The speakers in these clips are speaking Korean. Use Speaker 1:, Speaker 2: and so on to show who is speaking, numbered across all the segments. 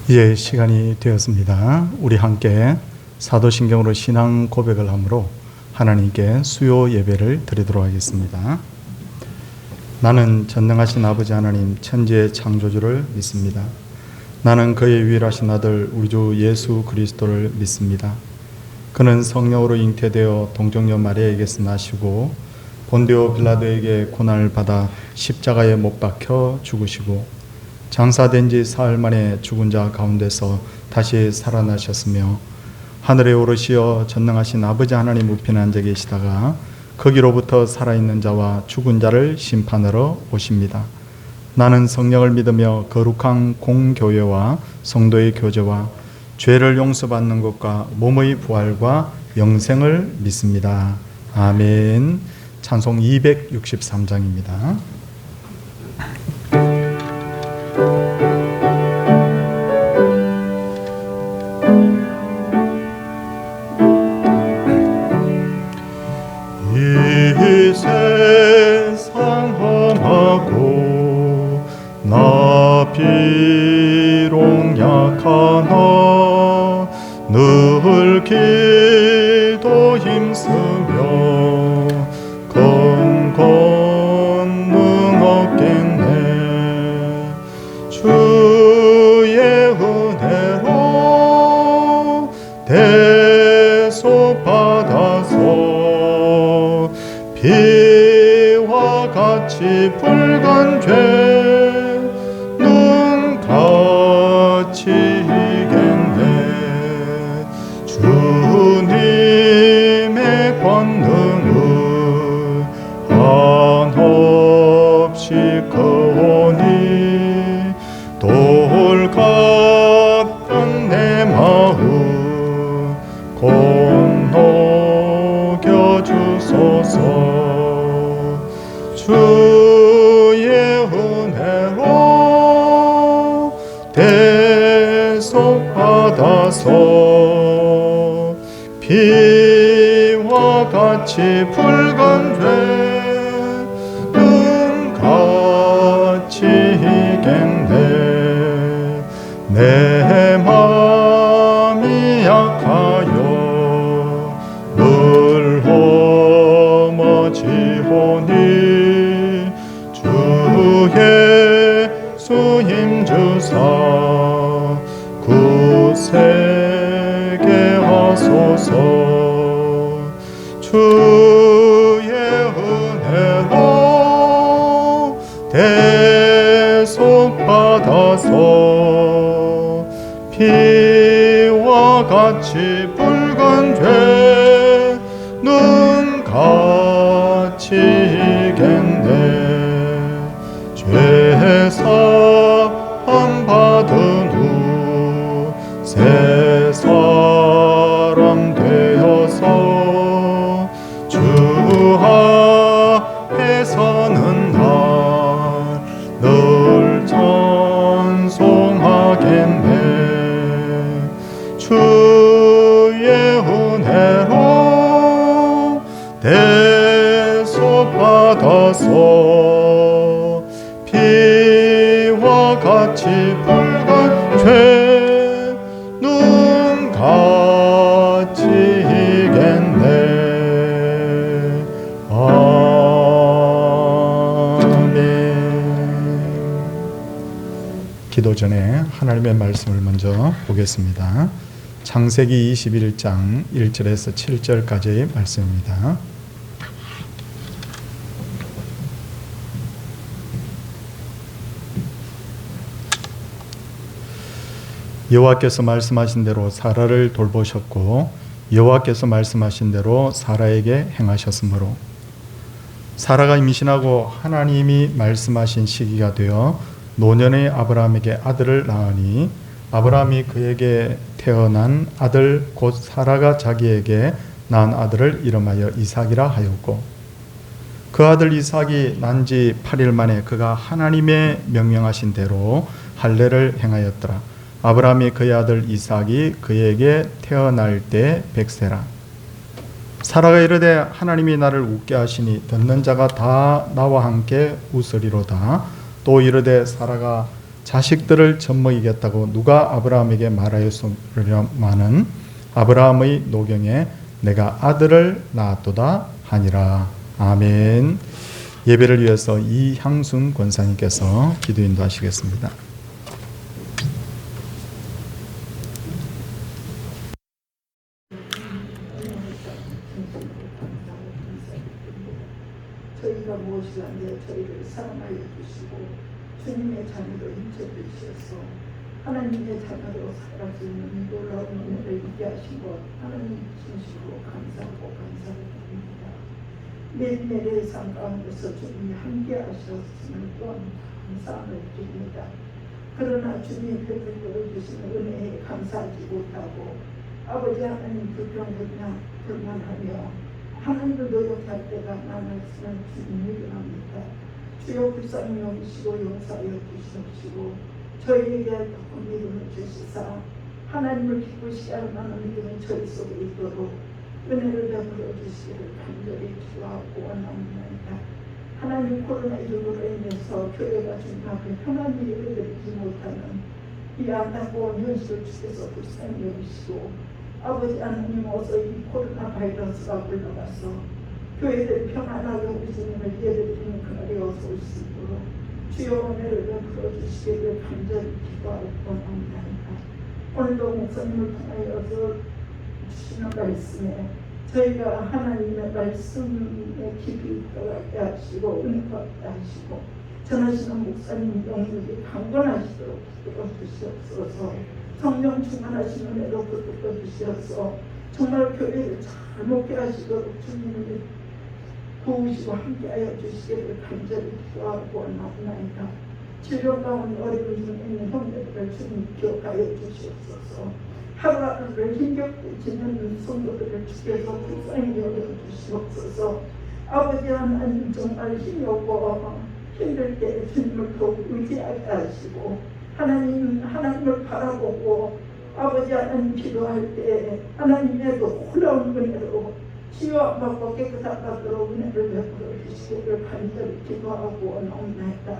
Speaker 1: 이제 시간이 되었습니다. 우리 함께 사도신경으로 신앙 고백을 하므로 하나님께 수요 예배를 드리도록 하겠습니다. 나는 전능하신 아버지 하나님 천지의 창조주를 믿습니다. 나는 그의 유일하신 아들 우리 주 예수 그리스도를 믿습니다. 그는 성령으로 잉태되어 동정녀 마리아에게서 나시고 본디오 빌라도에게 고난을 받아 십자가에 못 박혀 죽으시고 장사된 지 사흘 만에 죽은 자 가운데서 다시 살아나셨으며 하늘에 오르시어 전능하신 아버지 하나님 우편에 앉아 계시다가 거기로부터 살아있는 자와 죽은 자를 심판하러 오십니다. 나는 성령을 믿으며 거룩한 공교회와 성도의 교제와 죄를 용서받는 것과 몸의 부활과 영생을 믿습니다. 아멘. 찬송 263장입니다. 이 세상 험하고 나 비록 약하나 늘 기도 힘쓰며 건 권능 얻겠네. 주의 은혜로 대속 받아서 비와 같이 붉은 죄 눈같이 이겠네. 주님의 권능은 한없이 크오니 돌 같은 내 마음 공독여 주소서. 주의 은혜로 대속 받아서 비와 같이 붉은 죄 눈같이 이겠네. 내 맘이 약하여 늘 넘어지오니 예수 힘주사 굳세게 하소서. 주의 은혜로 대속 받아서 피와 같이 붉은 죄 눈같이 이겠네. 죄사함 받은 후 새 사람 되어서 주 앞에 서는 날 늘 찬송하겠네. 주의 은혜로 대속 받아서 피와 같이 붉은 죄 눈같이 이겠네. 아멘. 기도 전에 하나님의 말씀을 먼저 보겠습니다. 창세기 21장 1절에서 7절까지의 말씀입니다. 여호와께서 말씀하신 대로 사라를 돌보셨고 여호와께서 말씀하신 대로 사라에게 행하셨으므로 사라가 임신하고 하나님이 말씀하신 시기가 되어 노년의 아브라함에게 아들을 낳으니 아브라함이 그에게 태어난 아들 곧 사라가 자기에게 낳은 아들을 이름하여 이삭이라 하였고 그 아들 이삭이 난 지 8일 만에 그가 하나님의 명령하신 대로 할례를 행하였더라. 아브라함이 그의 아들 이삭이 그에게 태어날 때 100세라. 사라가 이르되 하나님이 나를 웃게 하시니 듣는 자가 다 나와 함께 웃으리로다. 또 이르되 사라가 자식들을 젖먹이겠다고 누가 아브라함에게 말하였으려마는 아브라함의 노경에 내가 아들을 낳았도다 하니라. 아멘. 예배를 위해서 이향순 권사님께서 기도 인도하시겠습니다.
Speaker 2: 저희가 무엇이든지 저희를 사랑하여 주시고 주님의 자녀로 인쳐주셔서 하나님의 자녀로 살아갈 수 있는 놀라운 은혜를 있게 하신 것 하나님 진심으로 감사하고 감사를 드립니다. 매일매일의 삶 가운데서 주님이 함께 하셨음을 또한 감사함을 드립니다. 그러나 주님이 베풀어 주시는 은혜에 감사하지 못하고 아버지 하나님 불평하며 하나님을 노력할 때가 많았으면 주님을 합니다. 주여 불쌍히 여기시고 용서하여 주시옵시고 저희에게 더 믿음을 주시사 하나님을 기쁘시게 할 만한 믿음이 저희 속에 있도록 은혜를 베풀어 주시기를 간절히 기도하고 원합니다. 하나님 코로나19로 인해서 교회가 주님 앞에 편안히 예배드리지 못하는 이 안타까운 현실을 주께서 불쌍히 여기시고 아버지 하나님 어서 이 코로나 바이러스가 물러가서 교회들이 평안하게 우리 주님을 예배드리는 그날이 어서 올 수 있도록 주여 은혜를 베풀어 주시기를 간절히 기도하고 원합니다. 오늘도 목사님을 통하여서 주시는 말씀에 저희가 하나님의 말씀에 깊이 들어가게 하시고 은혜 받게 하시고 전하시는 목사님 영역이 강건하시도록 붙들어 주시옵소서. 성령 충만하신 은혜로 붙들어 주시옵소서. 정말 교회를 잘 먹게 하시도록 주님이 도우시고 함께하여 주시기를 간절히 기도하고 원하옵나이다. 치료 가운데 어려운 중에 있는 형제들을 주님 기억하여 주시옵소서. 하루하루를 힘겹게 지내는 성도들을 주께서 불쌍히 여겨주시옵소서. 아버지 하나님 정말 힘이 없고 힘들 때 주님을 더욱 의지하게 하시고 하나님을 바라보고 아버지 하나님 기도할 때 하나님의 놀라운 은혜로 치유받고 깨끗한 받도록 은혜를 베풀어 주시기를 간절히 기도하고 원하옵나이다.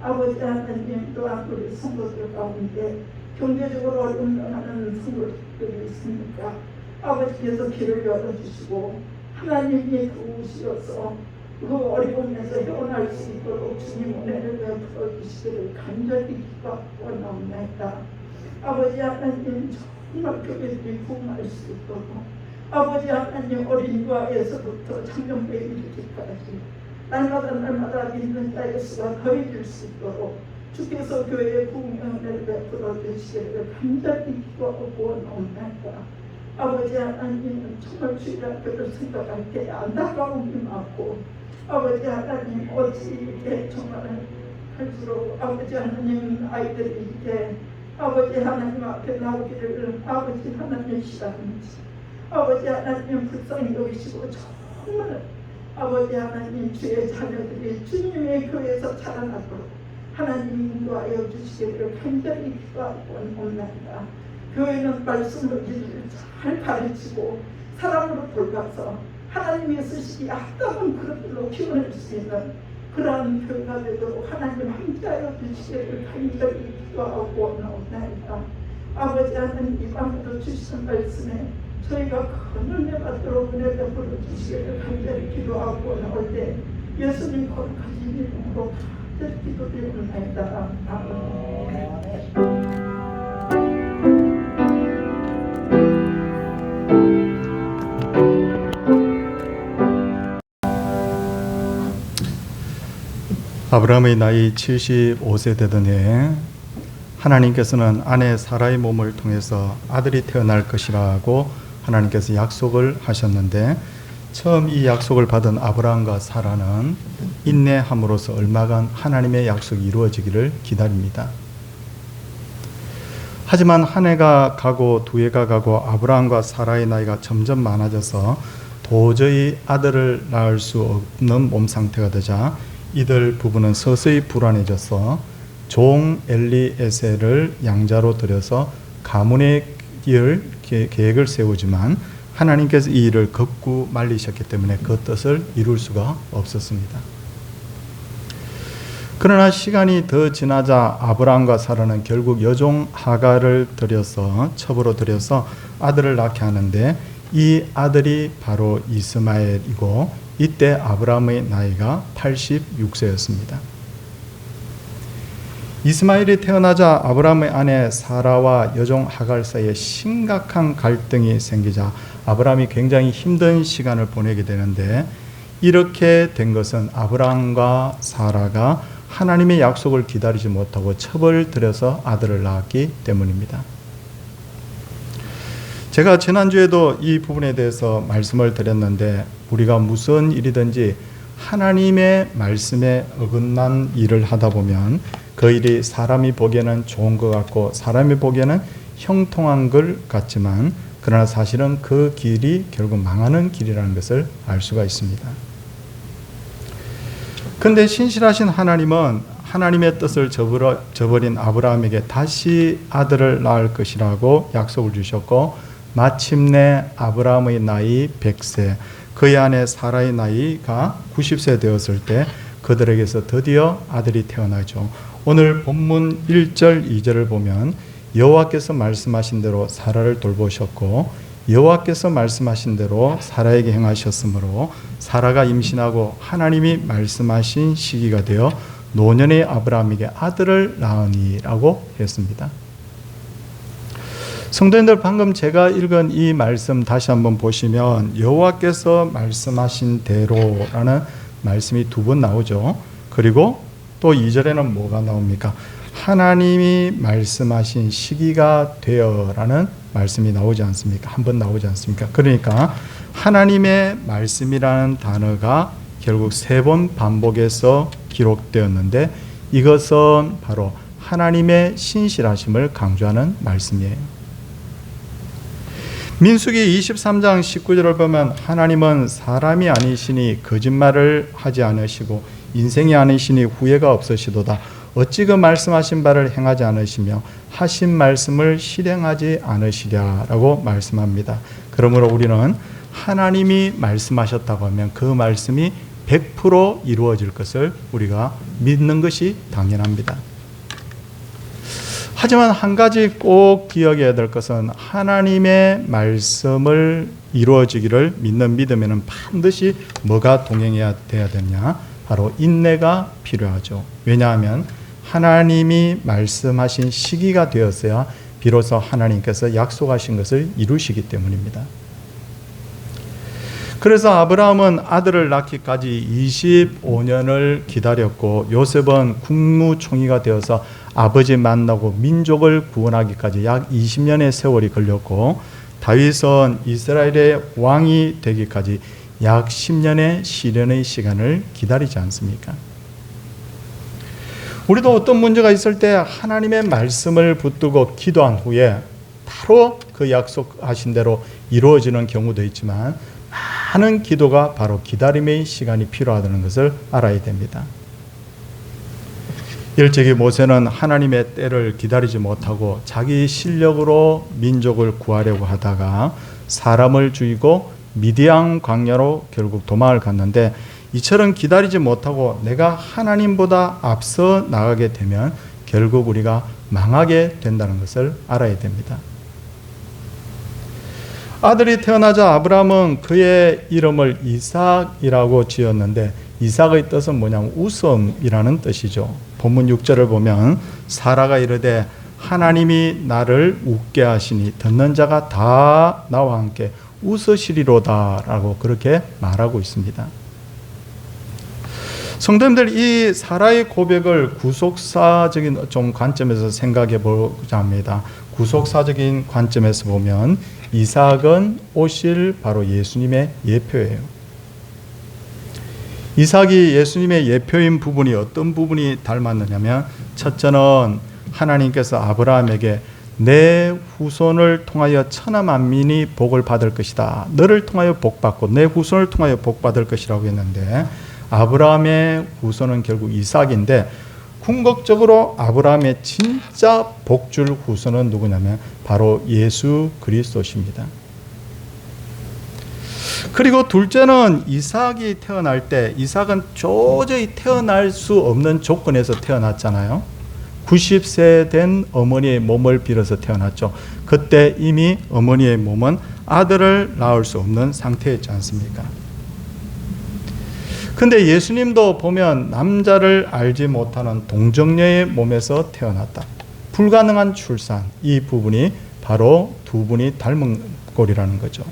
Speaker 2: 아버지 하나님 또한 우리 성도들 가운데 경제적으로 어려움 당하는 성도들이 있습니까? 아버지께서 길을 열어주시고 하나님이 도우시어서 그 어려움에서 헤어날 수 있도록 주님 은혜를 베풀어 주시기를 간절히 기도하고 원하옵나이다. 아버지 하나님 정말 교회들이 부흥할 수 있도록 아버지 하나님 어린이와에서부터 청년부에 이르기까지 날마다 믿는 자의 수가 더해질 수 있도록 주께서 교회의 부흥의 은혜를 베풀어 주시기를 간절히 기도하고 원하옵나이다. 아버지 하나님은 정말 주일학교를 생각할 때 안타까움이 많고 아버지 하나님 어찌 이렇게 정말 할수록 아버지 하나님 아이들이 이렇게 아버지 하나님 앞에 나오기를 아버지 하나님 싫어하는지 아버지 하나님 불쌍히 여기시고 정말 아버지 하나님 주의 자녀들이 주님의 교회에서 자라나도록 하나님 인도하여 주시기를 간절히 기도하고 원합니다. 교회는 말씀을 잘 가르치고 사람으로 돌봐서 하나님이 쓰시기 합당한 그릇들로 키워낼 수 있는 그러한 교회가 되도록 하나님 함께하여 주시기를 간절히 기도하고 원하옵나이다. 아버지 하나님 이 밤에도 주시는 말씀에 저희가 큰 은혜 받도록 은혜 베풀어 주시기를 간절히 기도하고 나올 때 예수님 거룩하신 이름으로 간절히 기도드리옵나이다. 아멘.
Speaker 1: 아브라함의 나이 75세 되던 해에 하나님께서는 아내 사라의 몸을 통해서 아들이 태어날 것이라고 하나님께서 약속을 하셨는데 처음 이 약속을 받은 아브라함과 사라는 인내함으로써 얼마간 하나님의 약속이 이루어지기를 기다립니다. 하지만 한 해가 가고 두 해가 가고 아브라함과 사라의 나이가 점점 많아져서 도저히 아들을 낳을 수 없는 몸 상태가 되자 이들 부부는 서서히 불안해져서 종 엘리에셀을 양자로 들여서 가문의 계획을 세우지만 하나님께서 이 일을 극구 말리셨기 때문에 그 뜻을 이룰 수가 없었습니다. 그러나 시간이 더 지나자 아브라함과 사라는 결국 여종 하갈을 첩으로 들여서 아들을 낳게 하는데, 이 아들이 바로 이스마엘이고, 이때 아브라함의 나이가 86세였습니다. 이스마엘이 태어나자 아브라함의 아내 사라와 여종 하갈 사이에 심각한 갈등이 생기자 아브라함이 굉장히 힘든 시간을 보내게 되는데, 이렇게 된 것은 아브라함과 사라가 하나님의 약속을 기다리지 못하고 첩을 들여서 아들을 낳았기 때문입니다. 제가 지난주에도 이 부분에 대해서 말씀을 드렸는데, 우리가 무슨 일이든지 하나님의 말씀에 어긋난 일을 하다 보면 그 일이 사람이 보기에는 좋은 것 같고 사람이 보기에는 형통한 것 같지만, 그러나 사실은 그 길이 결국 망하는 길이라는 것을 알 수가 있습니다. 그런데 신실하신 하나님은 하나님의 뜻을 저버린 아브라함에게 다시 아들을 낳을 것이라고 약속을 주셨고, 마침내 아브라함의 나이 100세, 그의 아내 사라의 나이가 90세 되었을 때 그들에게서 드디어 아들이 태어나죠. 오늘 본문 1절 2절을 보면 여호와께서 말씀하신 대로 사라를 돌보셨고, 여호와께서 말씀하신 대로 사라에게 행하셨으므로 사라가 임신하고 하나님이 말씀하신 시기가 되어 노년의 아브라함에게 아들을 낳으니라고 했습니다. 성도님들, 방금 제가 읽은 이 말씀 다시 한번 보시면 여호와께서 말씀하신 대로라는 말씀이 두 번 나오죠. 그리고 또 2절에는 뭐가 나옵니까? 하나님이 말씀하신 시기가 되어라는 말씀이 나오지 않습니까? 한 번 나오지 않습니까? 그러니까 하나님의 말씀이라는 단어가 결국 3번 반복해서 기록되었는데, 이것은 바로 하나님의 신실하심을 강조하는 말씀이에요. 민수기 23장 19절을 보면 하나님은 사람이 아니시니 거짓말을 하지 않으시고 인생이 아니시니 후회가 없으시도다. 어찌 그 말씀하신 바를 행하지 않으시며 하신 말씀을 실행하지 않으시랴라고 말씀합니다. 그러므로 우리는 하나님이 말씀하셨다고 하면 그 말씀이 100% 이루어질 것을 우리가 믿는 것이 당연합니다. 하지만 한 가지 꼭 기억해야 될 것은 하나님의 말씀을 이루어지기를 믿는 믿음에는 반드시 뭐가 동행해야 되냐? 바로 인내가 필요하죠. 왜냐하면 하나님이 말씀하신 시기가 되었어야 비로소 하나님께서 약속하신 것을 이루시기 때문입니다. 그래서 아브라함은 아들을 낳기까지 25년을 기다렸고, 요셉은 국무총리가 되어서 아버지 만나고 민족을 구원하기까지 약 20년의 세월이 걸렸고, 다윗은 이스라엘의 왕이 되기까지 약 10년의 시련의 시간을 기다리지 않습니까? 우리도 어떤 문제가 있을 때 하나님의 말씀을 붙들고 기도한 후에 바로 그 약속하신 대로 이루어지는 경우도 있지만, 많은 기도가 바로 기다림의 시간이 필요하다는 것을 알아야 됩니다. 일찍이 모세는 하나님의 때를 기다리지 못하고 자기 실력으로 민족을 구하려고 하다가 사람을 죽이고 미디안 광야로 결국 도망을 갔는데, 이처럼 기다리지 못하고 내가 하나님보다 앞서 나가게 되면 결국 우리가 망하게 된다는 것을 알아야 됩니다. 아들이 태어나자 아브라함은 그의 이름을 이삭이라고 지었는데, 이삭의 뜻은 뭐냐면 웃음이라는 뜻이죠. 본문 6절을 보면 사라가 이르되 하나님이 나를 웃게 하시니 듣는 자가 다 나와 함께 웃으시리로다 라고 그렇게 말하고 있습니다. 성도님들, 이 사라의 고백을 구속사적인 좀 관점에서 생각해 보자 합니다. 구속사적인 관점에서 보면 이삭은 오실 바로 예수님의 예표예요. 이삭이 예수님의 예표인 부분이 어떤 부분이 닮았느냐면, 첫째는 하나님께서 아브라함에게 내 후손을 통하여 천하 만민이 복을 받을 것이다. 너를 통하여 복받고 내 후손을 통하여 복받을 것이라고 했는데, 아브라함의 후손은 결국 이삭인데, 궁극적으로 아브라함의 진짜 복줄 후손은 누구냐면 바로 예수 그리스도십니다. 그리고 둘째는 이삭이 태어날 때 이삭은 도저히 태어날 수 없는 조건에서 태어났잖아요. 90세 된 어머니의 몸을 빌어서 태어났죠. 그때 이미 어머니의 몸은 아들을 낳을 수 없는 상태였지 않습니까? 근데 예수님도 보면 남자를 알지 못하는 동정녀의 몸에서 태어났다. 불가능한 출산, 이 부분이 바로 두 분이 닮은 꼴이라는 거죠.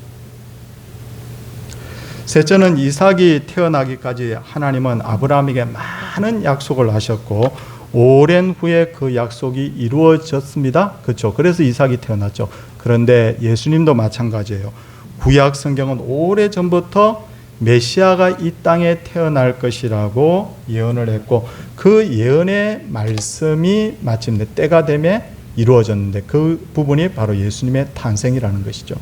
Speaker 1: 셋째는 이삭이 태어나기까지 하나님은 아브라함에게 많은 약속을 하셨고 오랜 후에 그 약속이 이루어졌습니다. 그렇죠. 그래서 이삭이 태어났죠. 그런데 예수님도 마찬가지예요. 구약 성경은 오래전부터 메시아가 이 땅에 태어날 것이라고 예언을 했고 그 예언의 말씀이 마침내 때가 되매 이루어졌는데 그 부분이 바로 예수님의 탄생이라는 것이죠.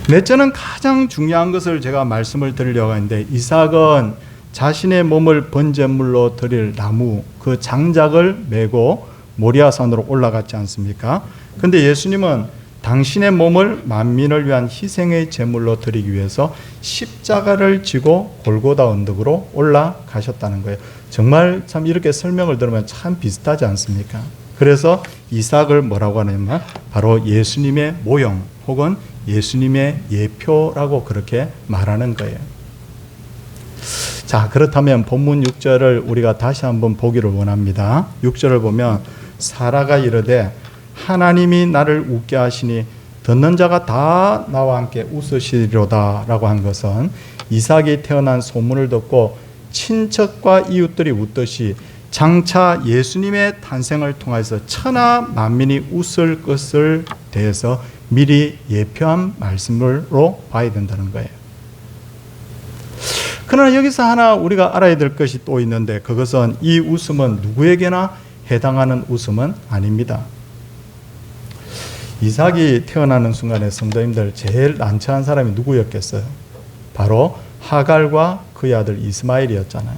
Speaker 1: 넷째는 가장 중요한 것을 제가 말씀을 드리려고 하는데 이삭은 자신의 몸을 번제물로 드릴 나무 그 장작을 메고 모리아산으로 올라갔지 않습니까? 근데 예수님은 당신의 몸을 만민을 위한 희생의 제물로 드리기 위해서 십자가를 지고 골고다 언덕으로 올라가셨다는 거예요. 정말 참 이렇게 설명을 들으면 참 비슷하지 않습니까? 그래서 이삭을 뭐라고 하냐면 바로 예수님의 모형 혹은 예수님의 예표라고 그렇게 말하는 거예요. 자, 그렇다면 본문 6절을 우리가 다시 한번 보기를 원합니다. 6절을 보면 사라가 이르되 하나님이 나를 웃게 하시니 듣는 자가 다 나와 함께 웃으시리로다 라고 한 것은 이삭이 태어난 소문을 듣고 친척과 이웃들이 웃듯이 장차 예수님의 탄생을 통해서 천하 만민이 웃을 것을 대해서 미리 예표한 말씀으로 봐야 된다는 거예요. 그러나 여기서 하나 우리가 알아야 될 것이 또 있는데 그것은 이 웃음은 누구에게나 해당하는 웃음은 아닙니다. 이삭이 태어나는 순간에 성도님들 제일 난처한 사람이 누구였겠어요? 바로 하갈과 그의 아들 이스마엘이었잖아요.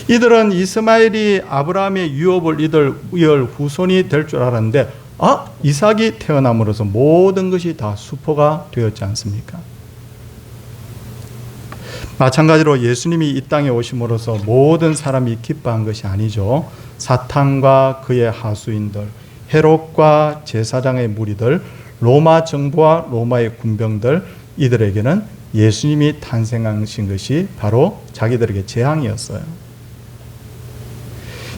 Speaker 1: 이들은 이스마엘이 아브라함의 유업을 이을 후손이 될 줄 알았는데 이삭이 태어남으로써 모든 것이 다 수포가 되었지 않습니까? 마찬가지로 예수님이 이 땅에 오심으로써 모든 사람이 기뻐한 것이 아니죠. 사탄과 그의 하수인들, 헤롯과 제사장의 무리들, 로마 정부와 로마의 군병들, 이들에게는 예수님이 탄생하신 것이 바로 자기들에게 재앙이었어요.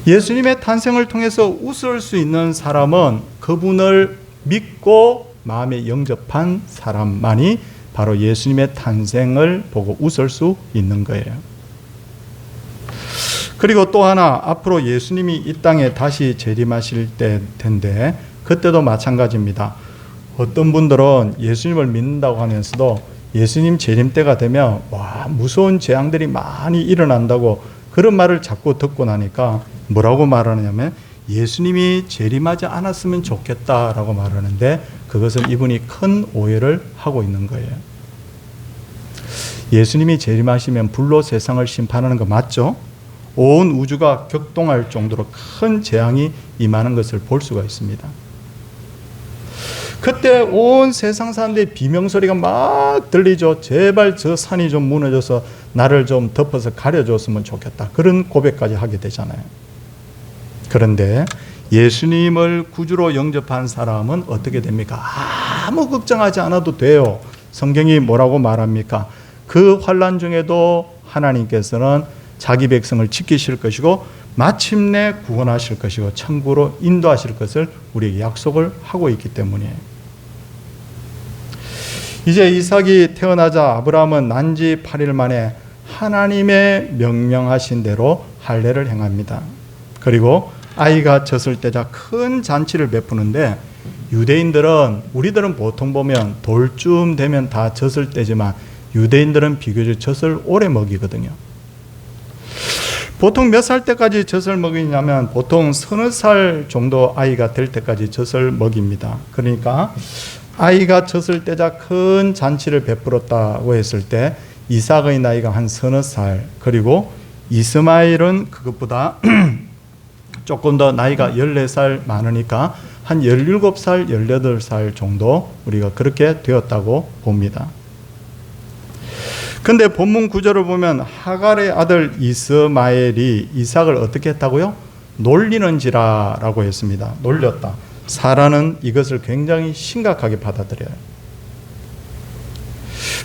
Speaker 1: 예수님의 탄생을 통해서 웃을 수 있는 사람은 그분을 믿고 마음에 영접한 사람만이 바로 예수님의 탄생을 보고 웃을 수 있는 거예요. 그리고 또 하나, 앞으로 예수님이 이 땅에 다시 재림하실 텐데 그때도 마찬가지입니다. 어떤 분들은 예수님을 믿는다고 하면서도 예수님 재림 때가 되면 무서운 재앙들이 많이 일어난다고 그런 말을 자꾸 듣고 나니까 뭐라고 말하냐면 예수님이 재림하지 않았으면 좋겠다라고 말하는데 그것은 이분이 큰 오해를 하고 있는 거예요. 예수님이 재림하시면 불로 세상을 심판하는 거 맞죠? 온 우주가 격동할 정도로 큰 재앙이 임하는 것을 볼 수가 있습니다. 그때 온 세상 사람들의 비명소리가 막 들리죠. 제발 저 산이 좀 무너져서 나를 좀 덮어서 가려줬으면 좋겠다. 그런 고백까지 하게 되잖아요. 그런데 예수님을 구주로 영접한 사람은 어떻게 됩니까? 아무 걱정하지 않아도 돼요. 성경이 뭐라고 말합니까? 그 환난 중에도 하나님께서는 자기 백성을 지키실 것이고 마침내 구원하실 것이고 천국으로 인도하실 것을 우리에게 약속을 하고 있기 때문이에요. 이제 이삭이 태어나자 아브라함은 난지 8일 만에 하나님의 명령하신 대로 할례를 행합니다. 그리고 아이가 젖을 때자 큰 잔치를 베푸는데 유대인들은 우리들은 보통 보면 돌쯤 되면 다 젖을 때지만 유대인들은 비교적 젖을 오래 먹이거든요. 보통 몇 살 때까지 젖을 먹이냐면 보통 서너 살 정도 아이가 될 때까지 젖을 먹입니다. 그러니까 아이가 젖을 때자 큰 잔치를 베풀었다고 했을 때 이삭의 나이가 한 서너 살, 그리고 이스마엘은 그것보다 조금 더 나이가 14살 많으니까 한 17살, 18살 정도 우리가 그렇게 되었다고 봅니다. 근데 본문 구절을 보면 하갈의 아들 이스마엘이 이삭을 어떻게 했다고요? 놀리는지라라고 했습니다. 놀렸다. 사라는 이것을 굉장히 심각하게 받아들여요.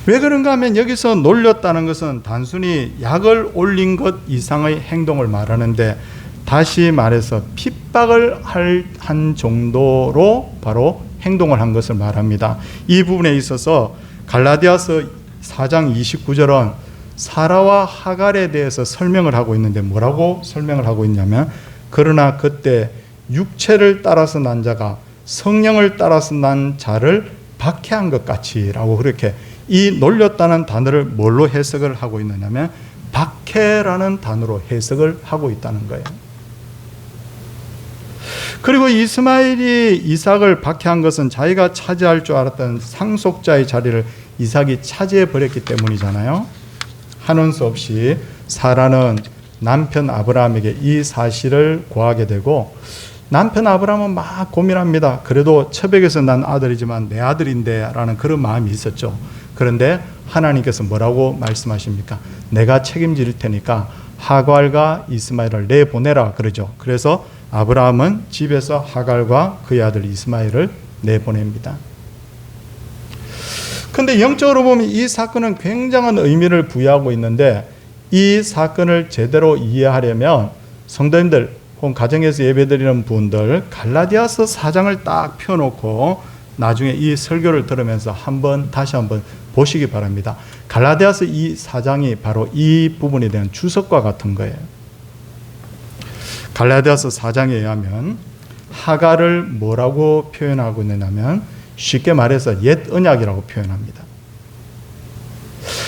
Speaker 1: 왜 그런가 하면 여기서 놀렸다는 것은 단순히 약을 올린 것 이상의 행동을 말하는데, 다시 말해서 핍박을 한 정도로 바로 행동을 한 것을 말합니다. 이 부분에 있어서 갈라디아서 4장 29절은 사라와 하갈에 대해서 설명을 하고 있는데 뭐라고 설명을 하고 있냐면, 그러나 그때 육체를 따라서 난 자가 성령을 따라서 난 자를 박해한 것 같이라고, 그렇게 이 놀렸다는 단어를 뭘로 해석을 하고 있느냐면 박해라는 단어로 해석을 하고 있다는 거예요. 그리고 이스마엘이 이삭을 박해한 것은 자기가 차지할 줄 알았던 상속자의 자리를 이삭이 차지해 버렸기 때문이잖아요. 하는 수 없이 사라는 남편 아브라함에게 이 사실을 고하게 되고, 남편 아브라함은 막 고민합니다. 그래도 처백에서 난 아들이지만 내 아들인데 라는 그런 마음이 있었죠. 그런데 하나님께서 뭐라고 말씀하십니까? 내가 책임질 테니까 하갈과 이스마엘을 내보내라 그러죠. 그래서 아브라함은 집에서 하갈과 그의 아들 이스마엘을 내보냅니다. 근데 영적으로 보면 이 사건은 굉장한 의미를 부여하고 있는데, 이 사건을 제대로 이해하려면 성도님들 혹은 가정에서 예배드리는 분들 갈라디아서 4장을 딱 펴놓고 나중에 이 설교를 들으면서 다시 한번 보시기 바랍니다. 갈라디아서 이 4장이 바로 이 부분에 대한 주석과 같은 거예요. 갈라디아서 4장에 의하면 하갈을 뭐라고 표현하고 있느냐면 쉽게 말해서 옛 언약이라고 표현합니다.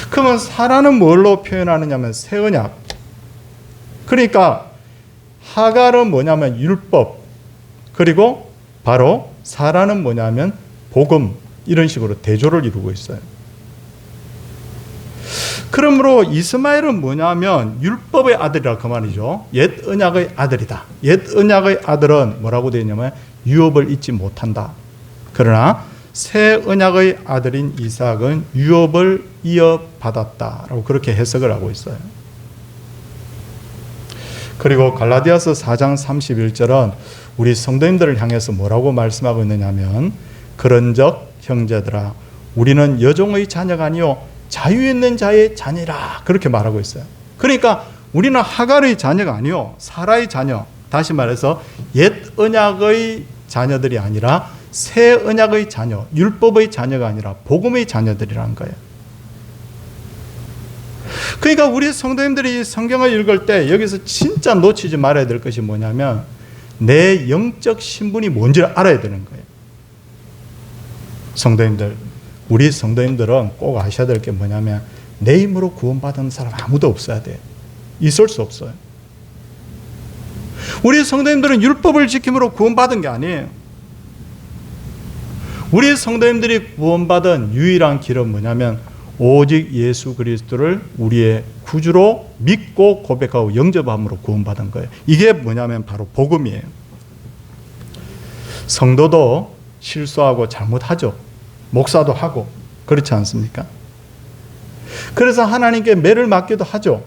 Speaker 1: 그러면 사라는 뭘로 표현하느냐면 새 언약. 그러니까 하갈은 뭐냐면 율법, 그리고 바로 사라는 뭐냐면 복음, 이런 식으로 대조를 이루고 있어요. 그러므로 이스마엘은 뭐냐면 율법의 아들이라 그 말이죠. 옛 언약의 아들이다. 옛 언약의 아들은 뭐라고 되어 있냐면 유업을 잊지 못한다. 그러나 새 언약의 아들인 이삭은 유업을 이어받았다라고 그렇게 해석을 하고 있어요. 그리고 갈라디아서 4장 31절은 우리 성도님들을 향해서 뭐라고 말씀하고 있느냐면, 그런즉 형제들아 우리는 여종의 자녀가 아니요 자유 있는 자의 자녀라, 그렇게 말하고 있어요. 그러니까 우리는 하갈의 자녀가 아니요 사라의 자녀, 다시 말해서 옛 언약의 자녀들이 아니라 새 언약의 자녀, 율법의 자녀가 아니라 복음의 자녀들이라는 거예요. 그러니까 우리 성도님들이 성경을 읽을 때 여기서 진짜 놓치지 말아야 될 것이 뭐냐면 내 영적 신분이 뭔지를 알아야 되는 거예요. 성도님들, 우리 성도님들은 꼭 아셔야 될 게 뭐냐면 내 힘으로 구원받은 사람 아무도 없어야 돼요. 있을 수 없어요. 우리 성도님들은 율법을 지킴으로 구원받은 게 아니에요. 우리 성도님들이 구원받은 유일한 길은 뭐냐면 오직 예수 그리스도를 우리의 구주로 믿고 고백하고 영접함으로 구원받은 거예요. 이게 뭐냐면 바로 복음이에요. 성도도 실수하고 잘못하죠. 목사도 하고 그렇지 않습니까? 그래서 하나님께 매를 맞기도 하죠.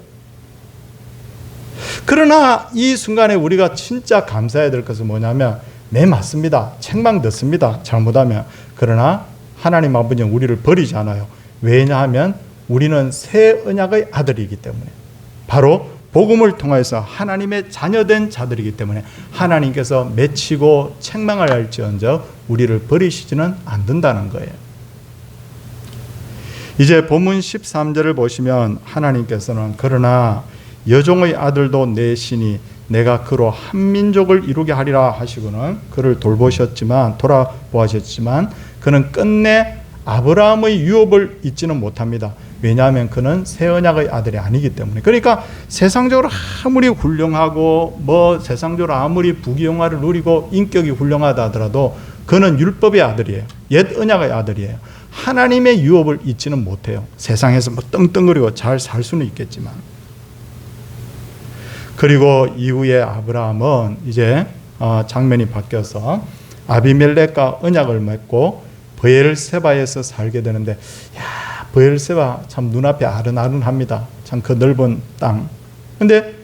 Speaker 1: 그러나 이 순간에 우리가 진짜 감사해야 될 것은 뭐냐면 매 맞습니다. 책망 듣습니다. 잘못하면. 그러나 하나님 아버지는 우리를 버리지 않아요. 왜냐하면 우리는 새 언약의 아들이기 때문에, 바로 복음을 통해서 하나님의 자녀된 자들이기 때문에 하나님께서 맺히고 책망을 할지언정 우리를 버리시지는 않는다는 거예요. 이제 본문 13절을 보시면 하나님께서는 그러나 여종의 아들도 내시니 내가 그로 한 민족을 이루게 하리라 하시고는 그를 돌아보았지만 그는 끝내 아브라함의 유업을 잊지는 못합니다. 왜냐하면 그는 새 언약의 아들이 아니기 때문에. 그러니까 세상적으로 아무리 훌륭하고 세상적으로 아무리 부귀영화를 누리고 인격이 훌륭하다 하더라도 그는 율법의 아들이에요. 옛 언약의 아들이에요. 하나님의 유업을 잊지는 못해요. 세상에서 떵떵거리고 잘 살 수는 있겠지만. 그리고 이후에 아브라함은 이제 장면이 바뀌어서 아비멜렉과 언약을 맺고 브엘세바에서 살게 되는데, 야, 브엘세바 참 눈앞에 아른아른합니다. 참 그 넓은 땅. 근데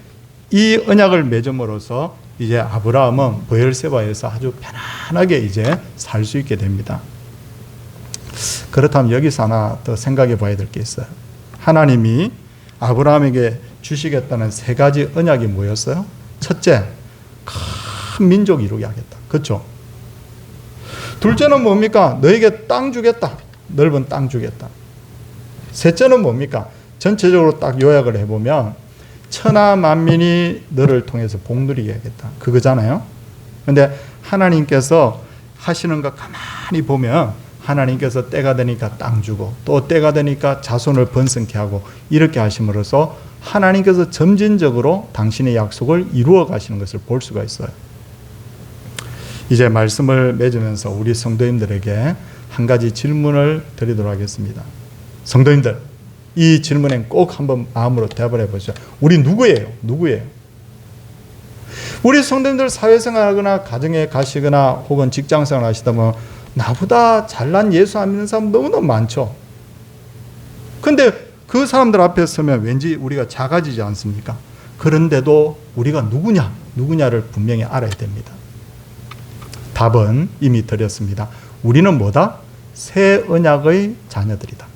Speaker 1: 이 언약을 맺음으로써 이제 아브라함은 브엘세바에서 아주 편안하게 이제 살 수 있게 됩니다. 그렇다면 여기서 하나 더 생각해 봐야 될 게 있어요. 하나님이 아브라함에게 주시겠다는 세 가지 언약이 뭐였어요? 첫째, 큰 민족 이루게 하겠다. 그렇죠? 둘째는 뭡니까? 너에게 땅 주겠다. 넓은 땅 주겠다. 셋째는 뭡니까? 전체적으로 딱 요약을 해보면 천하 만민이 너를 통해서 복누리게 하겠다. 그거잖아요. 근데 하나님께서 하시는 거 가만히 보면 하나님께서 때가 되니까 땅 주고 또 때가 되니까 자손을 번성케 하고 이렇게 하심으로써 하나님께서 점진적으로 당신의 약속을 이루어 가시는 것을 볼 수가 있어요. 이제 말씀을 맺으면서 우리 성도님들에게 한 가지 질문을 드리도록 하겠습니다. 성도님들, 이 질문에 꼭 한번 마음으로 대답을 해보죠. 우리 누구예요? 누구예요? 우리 성도님들 사회생활하거나 가정에 가시거나 혹은 직장생활 하시다 보면 나보다 잘난 예수 안 믿는 사람 너무너무 많죠. 근데 그 사람들 앞에 서면 왠지 우리가 작아지지 않습니까? 그런데도 우리가 누구냐를 분명히 알아야 됩니다. 답은 이미 드렸습니다. 우리는 뭐다? 새 언약의 자녀들이다.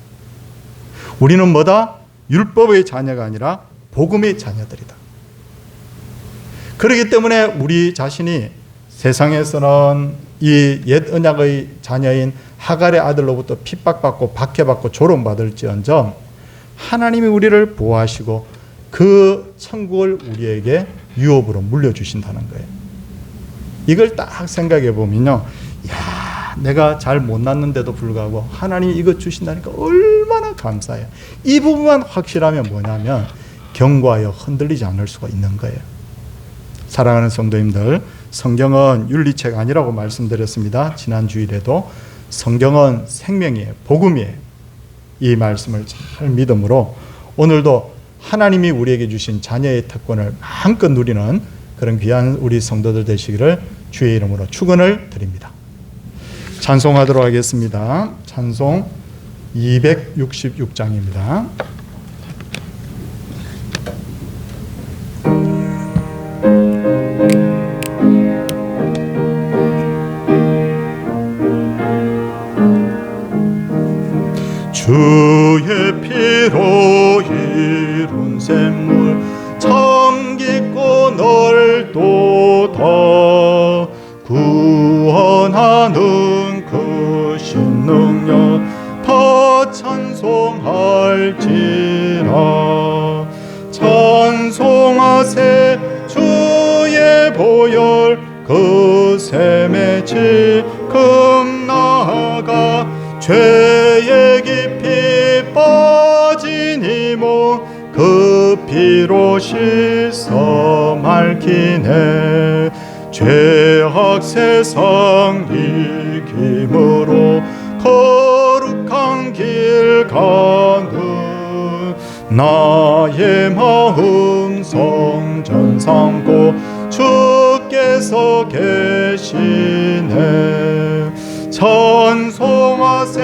Speaker 1: 우리는 뭐다? 율법의 자녀가 아니라 복음의 자녀들이다. 그렇기 때문에 우리 자신이 세상에서는 이 옛 언약의 자녀인 하갈의 아들로부터 핍박받고 박해받고 조롱받을지언정 하나님이 우리를 보호하시고 그 천국을 우리에게 유업으로 물려주신다는 거예요. 이걸 딱 생각해 보면요, 야, 내가 잘 못 낳는데도 불구하고 하나님이 이것 주신다니까 얼마나 감사해요. 이 부분만 확실하면 뭐냐면 견고하여 흔들리지 않을 수가 있는 거예요. 사랑하는 성도님들, 성경은 윤리책 아니라고 말씀드렸습니다. 지난 주일에도 성경은 생명이에요. 복음이에요. 이 말씀을 잘 믿음으로 오늘도 하나님이 우리에게 주신 자녀의 특권을 마음껏 누리는 그런 귀한 우리 성도들 되시기를 주의 이름으로 축원을 드립니다. 찬송하도록 하겠습니다. 찬송 266장입니다. 주의 피로 이룬 샘물 참 깊고 넓도다. 구원하는 크신 능력 더 찬송할지라. 찬송하세 주의 보혈 그 샘에 지금 나아가 죄의 깊이 빠진 이몸 그 피로 씻어 맑히네. 죄악 세상 이김으로 거룩한 길 가는 나의 마음 성전 삼고 주께서 계시네. 찬송하세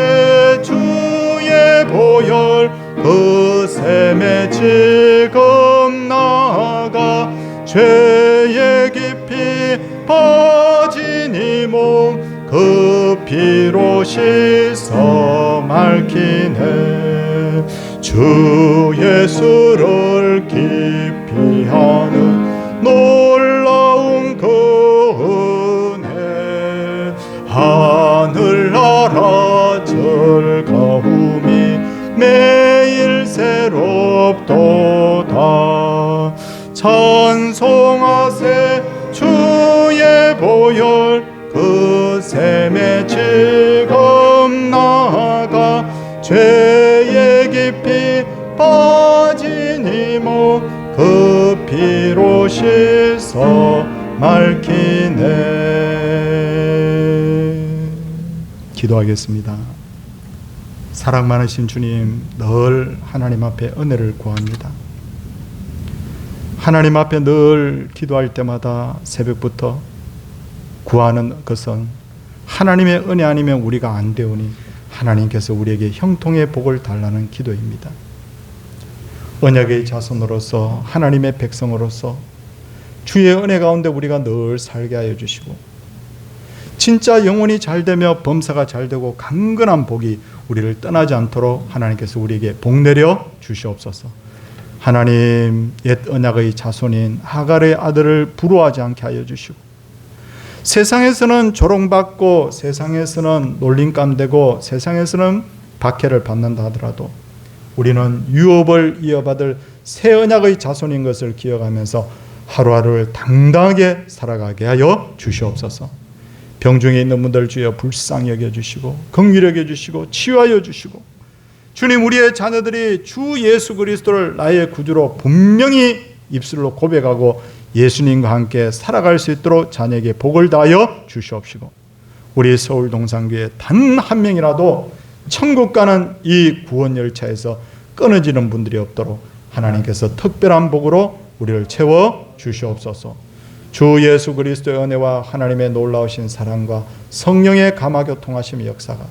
Speaker 1: 주의 보혈 그 샘에 지금 나아가 죄의 깊이 빠진 이 몸 그 피로 씻어 맑히네. 주 예수를 깊이 아는 놀라운 그 은혜 하늘나라 즐거움이 매일 새롭도다. 찬송하세 주의 보혈 그 샘에 지금 나아가 죄의 깊이 빠진 이 몸 그 피로 씻어 맑히네. 기도하겠습니다. 사랑 많으신 주님, 늘 하나님 앞에 은혜를 구합니다. 하나님 앞에 늘 기도할 때마다 새벽부터 구하는 것은 하나님의 은혜 아니면 우리가 안 되오니 하나님께서 우리에게 형통의 복을 달라는 기도입니다. 언약의 자손으로서 하나님의 백성으로서 주의 은혜 가운데 우리가 늘 살게 하여 주시고 진짜 영혼이 잘되며 범사가 잘되고 강건한 복이 우리를 떠나지 않도록 하나님께서 우리에게 복 내려 주시옵소서. 하나님 옛 언약의 자손인 하갈의 아들을 부러워하지 않게 하여 주시고 세상에서는 조롱받고 세상에서는 놀림감되고 세상에서는 박해를 받는다 하더라도 우리는 유업을 이어받을 새 언약의 자손인 것을 기억하면서 하루하루를 당당하게 살아가게 하여 주시옵소서. 병중에 있는 분들 주여 불쌍히 여겨주시고 긍휼히 여겨주시고 치유하여 주시고 주님 우리의 자녀들이 주 예수 그리스도를 나의 구주로 분명히 입술로 고백하고 예수님과 함께 살아갈 수 있도록 자녀에게 복을 다하여 주시옵시고 우리 서울 동산교회 단 한 명이라도 천국 가는 이 구원 열차에서 끊어지는 분들이 없도록 하나님께서 특별한 복으로 우리를 채워 주시옵소서. 주 예수 그리스도의 은혜와 하나님의 놀라우신 사랑과 성령의 감화교통하심의 역사가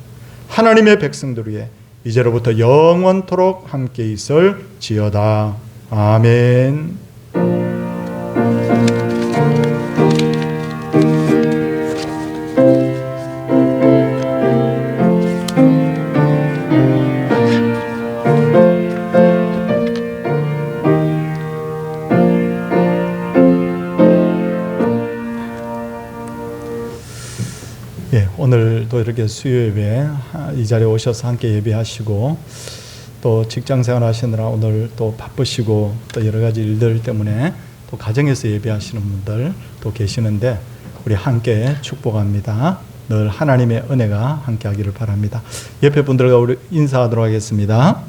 Speaker 1: 하나님의 백성들 위해 이제로부터 영원토록 함께 있을지어다. 아멘. 오늘도 이렇게 수요 예배 이 자리에 오셔서 함께 예배하시고 또 직장생활 하시느라 오늘 또 바쁘시고 또 여러 가지 일들 때문에 또 가정에서 예배하시는 분들 또 계시는데 우리 함께 축복합니다. 늘 하나님의 은혜가 함께 하기를 바랍니다. 옆에 분들과 우리 인사하도록 하겠습니다.